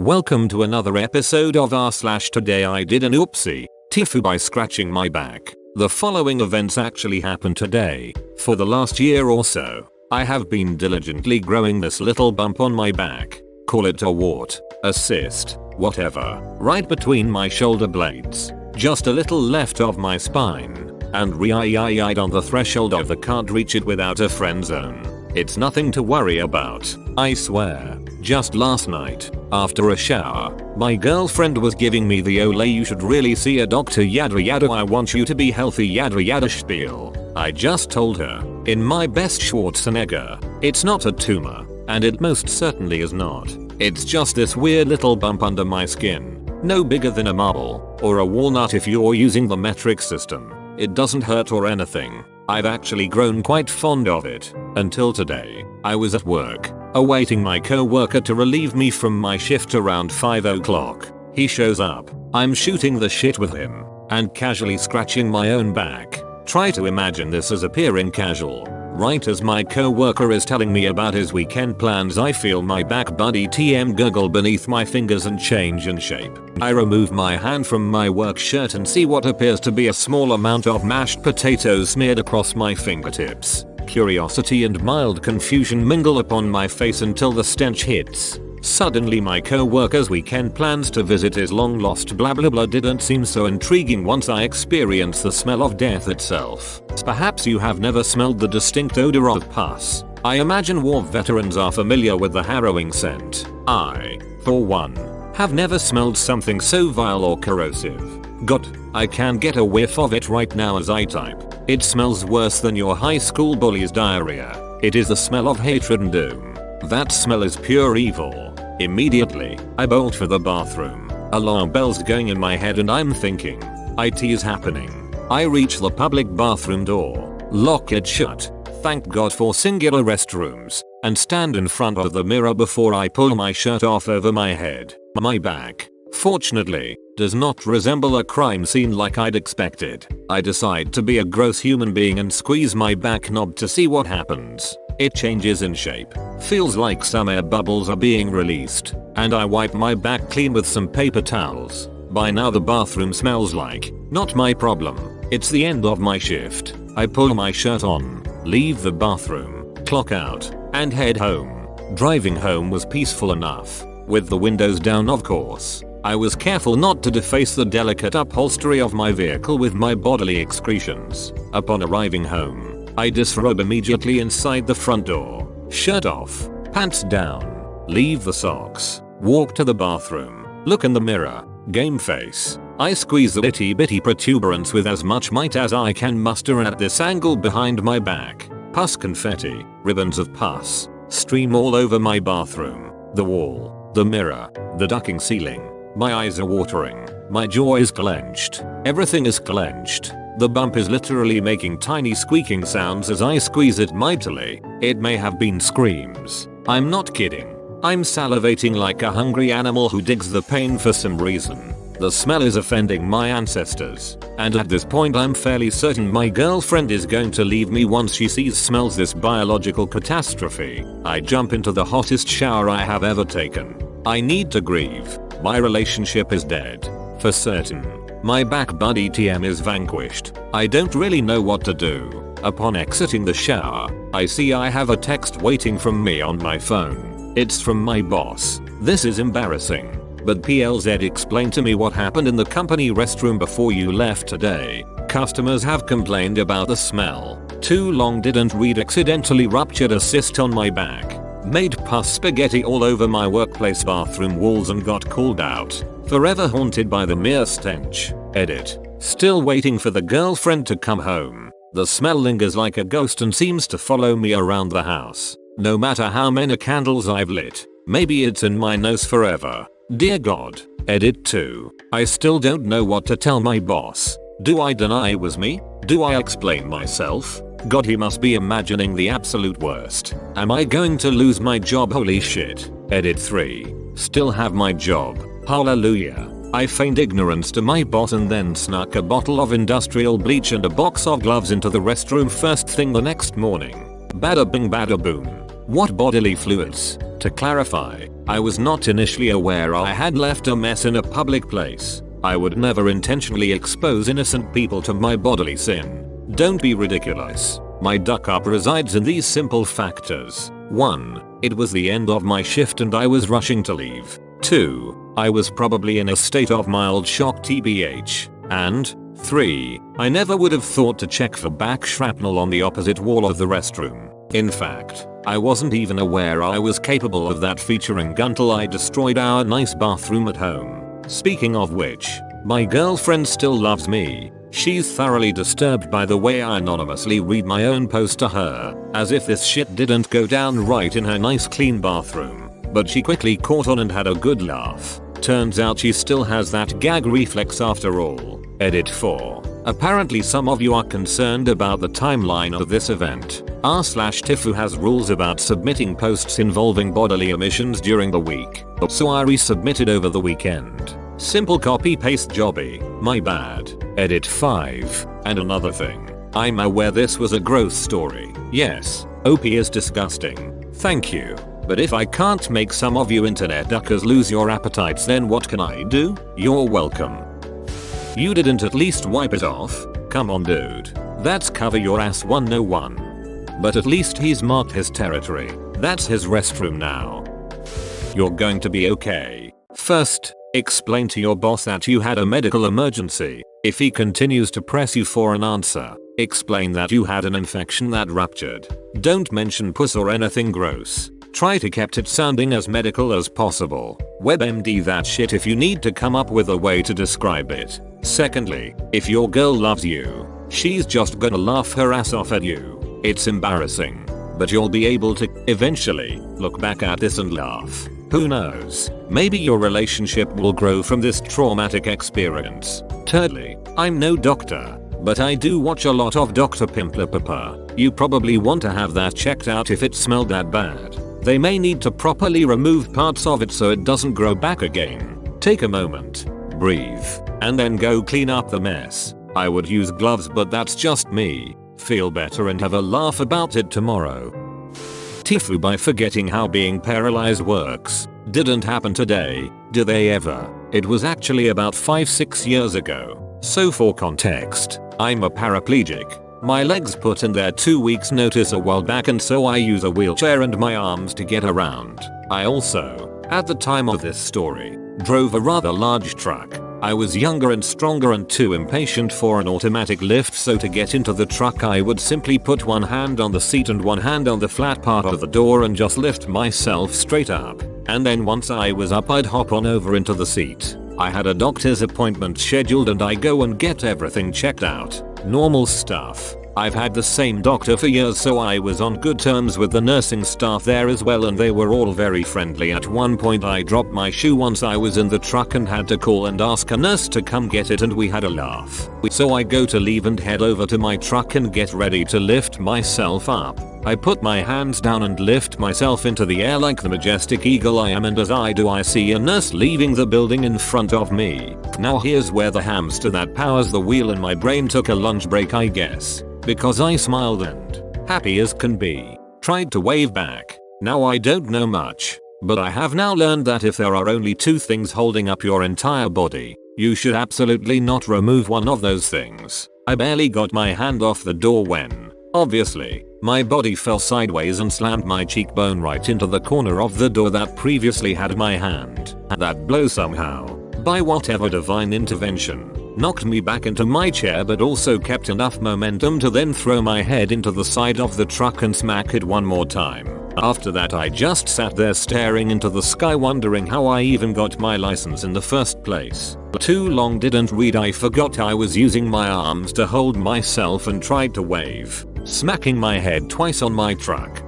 Welcome to another episode of r/today I did an oopsie, tifu by scratching my back. The following events actually happened today. For the last year or so, I have been diligently growing this little bump on my back. Call it a wart, a cyst, whatever, right between my shoulder blades, just a little left of my spine, and right on the threshold of the can't reach it without a friend zone. It's nothing to worry about, I swear. Just last night, after a shower, my girlfriend was giving me the "Ole, you should really see a doctor, yada yada, I want you to be healthy, yada yada" spiel. I just told her, in my best Schwarzenegger, it's not a tumor, and it most certainly is not. It's just this weird little bump under my skin. No bigger than a marble, or a walnut if you're using the metric system. It doesn't hurt or anything. I've actually grown quite fond of it. Until today, I was at work, awaiting my co-worker to relieve me from my shift around 5 o'clock. He shows up, I'm shooting the shit with him, and casually scratching my own back. Try to imagine this as appearing casual. Right as my co-worker is telling me about his weekend plans, I feel my back buddy TM guggle beneath my fingers and change in shape. I remove my hand from my work shirt and see what appears to be a small amount of mashed potatoes smeared across my fingertips. Curiosity and mild confusion mingle upon my face until the stench hits. Suddenly my co-worker's weekend plans to visit his long-lost blah blah blah didn't seem so intriguing once I experienced the smell of death itself. Perhaps you have never smelled the distinct odor of pus. I imagine war veterans are familiar with the harrowing scent. I, for one, have never smelled something so vile or corrosive. God, I can get a whiff of it right now as I type. It smells worse than your high school bully's diarrhea. It is the smell of hatred and doom. That smell is pure evil. Immediately, I bolt for the bathroom. Alarm bells going in my head and I'm thinking, IT is happening. I reach the public bathroom door, lock it shut, thank God for singular restrooms, and stand in front of the mirror before I pull my shirt off over my head. My back, fortunately, does not resemble a crime scene like I'd expected. I decide to be a gross human being and squeeze my back knob to see what happens. It changes in shape, feels like some air bubbles are being released, and I wipe my back clean with some paper towels. By now the bathroom smells like, not my problem, it's the end of my shift. I pull my shirt on, leave the bathroom, clock out, and head home. Driving home was peaceful enough, with the windows down of course. I was careful not to deface the delicate upholstery of my vehicle with my bodily excretions. Upon arriving home, I disrobe immediately inside the front door, shirt off, pants down, leave the socks, walk to the bathroom, look in the mirror, game face. I squeeze the itty bitty protuberance with as much might as I can muster at this angle behind my back. Pus confetti, ribbons of pus, stream all over my bathroom, the wall, the mirror, the ducking ceiling. My eyes are watering, my jaw is clenched, everything is clenched. The bump is literally making tiny squeaking sounds as I squeeze it mightily. It may have been screams. I'm not kidding. I'm salivating like a hungry animal who digs the pain for some reason. The smell is offending my ancestors, and at this point I'm fairly certain my girlfriend is going to leave me once she smells this biological catastrophe. I jump into the hottest shower I have ever taken. I need to grieve. My relationship is dead. For certain. My back buddy TM is vanquished. I don't really know what to do. Upon exiting the shower, I see I have a text waiting from me on my phone. It's from my boss. This is embarrassing. But PLZ explained to me what happened in the company restroom before you left today. Customers have complained about the smell. Too long didn't read, accidentally ruptured a cyst on my back. Made pus spaghetti all over my workplace bathroom walls and got called out. Forever haunted by the mere stench. Edit. Still waiting for the girlfriend to come home. The smell lingers like a ghost and seems to follow me around the house. No matter how many candles I've lit. Maybe it's in my nose forever. Dear God. Edit 2. I still don't know what to tell my boss. Do I deny it was me? Do I explain myself? God, he must be imagining the absolute worst. Am I going to lose my job? Holy shit. Edit 3. Still have my job. Hallelujah. I feigned ignorance to my boss and then snuck a bottle of industrial bleach and a box of gloves into the restroom first thing the next morning. Bada bing bada boom. What bodily fluids? To clarify, I was not initially aware I had left a mess in a public place. I would never intentionally expose innocent people to my bodily sin. Don't be ridiculous. My duck up resides in these simple factors. 1. It was the end of my shift and I was rushing to leave. 2. I was probably in a state of mild shock tbh. And 3. I never would have thought to check for back shrapnel on the opposite wall of the restroom. In fact, I wasn't even aware I was capable of that featuring until I destroyed our nice bathroom at home. Speaking of which, my girlfriend still loves me. She's thoroughly disturbed by the way I anonymously read my own post to her, as if this shit didn't go down right in her nice clean bathroom. But she quickly caught on and had a good laugh. Turns out she still has that gag reflex after all. Edit 4. Apparently some of you are concerned about the timeline of this event. r/tifu has rules about submitting posts involving bodily emissions during the week. So I resubmitted over the weekend. Simple copy paste jobby. My bad. Edit 5. And another thing. I'm aware this was a gross story. Yes, OP is disgusting. Thank you. But if I can't make some of you internet duckers lose your appetites, then what can I do? You're welcome. You didn't at least wipe it off? Come on dude. That's cover your ass 101. But at least he's marked his territory. That's his restroom now. You're going to be okay. First, explain to your boss that you had a medical emergency. If he continues to press you for an answer, explain that you had an infection that ruptured. Don't mention puss or anything gross. Try to keep it sounding as medical as possible. WebMD that shit if you need to come up with a way to describe it. Secondly, if your girl loves you, she's just gonna laugh her ass off at you. It's embarrassing. But you'll be able to, eventually, look back at this and laugh. Who knows? Maybe your relationship will grow from this traumatic experience. Thirdly, I'm no doctor, but I do watch a lot of Dr. Pimplapapa. You probably want to have that checked out if it smelled that bad. They may need to properly remove parts of it so it doesn't grow back again. Take a moment, breathe, and then go clean up the mess. I would use gloves, but that's just me. Feel better and have a laugh about it tomorrow. Tifu by forgetting how being paralyzed works. Didn't happen today, did they ever? It was actually about 5-6 years ago. So for context, I'm a paraplegic. My legs put in their 2 weeks notice a while back, and so I use a wheelchair and my arms to get around. I also, at the time of this story, drove a rather large truck. I was younger and stronger and too impatient for an automatic lift, so to get into the truck I would simply put one hand on the seat and one hand on the flat part of the door and just lift myself straight up. And then once I was up, I'd hop on over into the seat. I had a doctor's appointment scheduled and I go and get everything checked out. Normal stuff. I've had the same doctor for years, so I was on good terms with the nursing staff there as well, and they were all very friendly. At one point I dropped my shoe once I was in the truck and had to call and ask a nurse to come get it, and we had a laugh. So I go to leave and head over to my truck and get ready to lift myself up. I put my hands down and lift myself into the air like the majestic eagle I am, and as I do I see a nurse leaving the building in front of me. Now here's where the hamster that powers the wheel in my brain took a lunch break, I guess. Because I smiled and, happy as can be, tried to wave back. Now I don't know much, but I have now learned that if there are only two things holding up your entire body, you should absolutely not remove one of those things. I barely got my hand off the door when, obviously, my body fell sideways and slammed my cheekbone right into the corner of the door that previously had my hand. That blow somehow, by whatever divine intervention, knocked me back into my chair, but also kept enough momentum to then throw my head into the side of the truck and smack it one more time. After that I just sat there staring into the sky, wondering how I even got my license in the first place. Too long didn't read, I forgot I was using my arms to hold myself and tried to wave, smacking my head twice on my truck.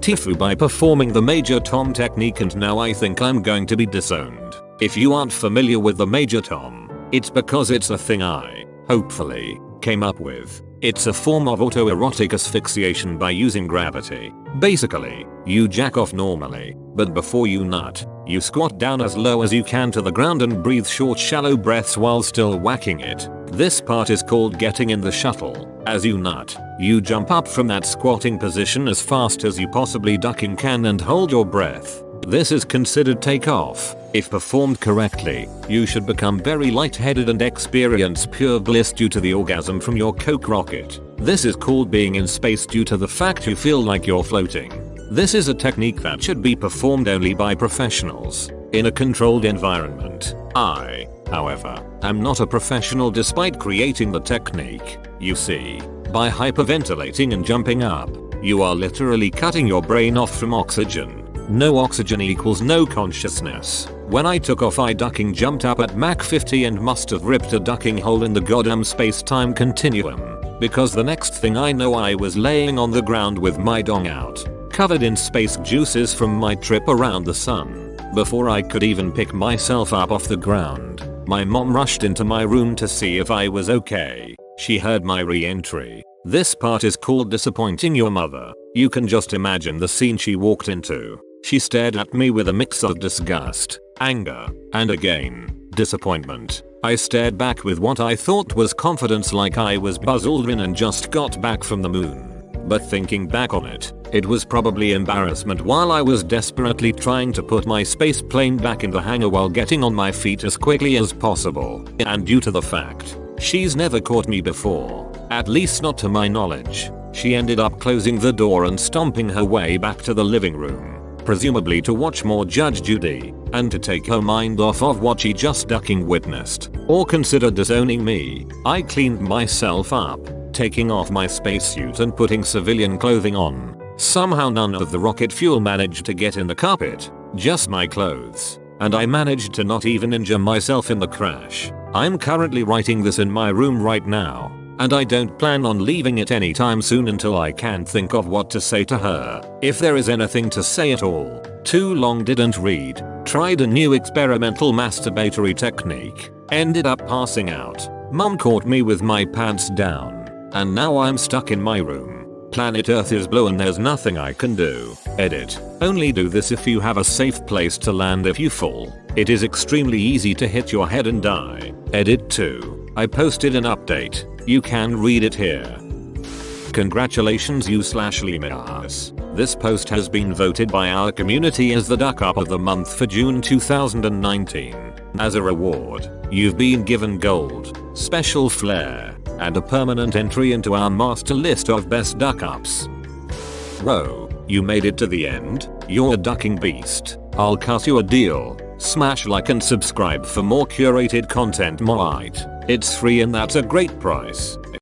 Tifu by performing the Major Tom technique, and now I think I'm going to be disowned. If you aren't familiar with the Major Tom, it's because it's a thing I, hopefully, came up with. It's a form of autoerotic asphyxiation by using gravity. Basically, you jack off normally, but before you nut, you squat down as low as you can to the ground and breathe short shallow breaths while still whacking it. This part is called getting in the shuttle. As you nut, you jump up from that squatting position as fast as you possibly ducking can and hold your breath. This is considered takeoff. If performed correctly, you should become very lightheaded and experience pure bliss due to the orgasm from your coke rocket. This is called being in space due to the fact you feel like you're floating. This is a technique that should be performed only by professionals in a controlled environment. I, however, am not a professional despite creating the technique. You see, by hyperventilating and jumping up, you are literally cutting your brain off from oxygen. No oxygen equals no consciousness. When I took off, I ducking jumped up at Mach 50 and must have ripped a ducking hole in the goddamn space-time continuum. Because the next thing I know, I was laying on the ground with my dong out, covered in space juices from my trip around the sun. Before I could even pick myself up off the ground, my mom rushed into my room to see if I was okay. She heard my re-entry. This part is called disappointing your mother. You can just imagine the scene she walked into. She stared at me with a mix of disgust, anger, and again, disappointment. I stared back with what I thought was confidence, like I was Buzz Aldrin and just got back from the moon. But thinking back on it, it was probably embarrassment while I was desperately trying to put my space plane back in the hangar while getting on my feet as quickly as possible. And due to the fact she's never caught me before, at least not to my knowledge, she ended up closing the door and stomping her way back to the living room, presumably to watch more Judge Judy, and to take her mind off of what she just ducking witnessed, or considered disowning me. I cleaned myself up, taking off my spacesuit and putting civilian clothing on. Somehow none of the rocket fuel managed to get in the carpet, just my clothes, and I managed to not even injure myself in the crash. I'm currently writing this in my room right now, and I don't plan on leaving it anytime soon until I can think of what to say to her. If there is anything to say at all. Too long didn't read. Tried a new experimental masturbatory technique. Ended up passing out. Mom caught me with my pants down. And now I'm stuck in my room. Planet Earth is blue and there's nothing I can do. Edit. Only do this if you have a safe place to land. If you fall, it is extremely easy to hit your head and die. Edit 2. I posted an update. You can read it here. Congratulations you/Limas. This post has been voted by our community as the Duck Up of the Month for June 2019. As a reward, you've been given gold, special flair, and a permanent entry into our master list of best duck ups. Bro, you made it to the end. You're a ducking beast. I'll cut you a deal. Smash like and subscribe for more curated content. It's free and that's a great price.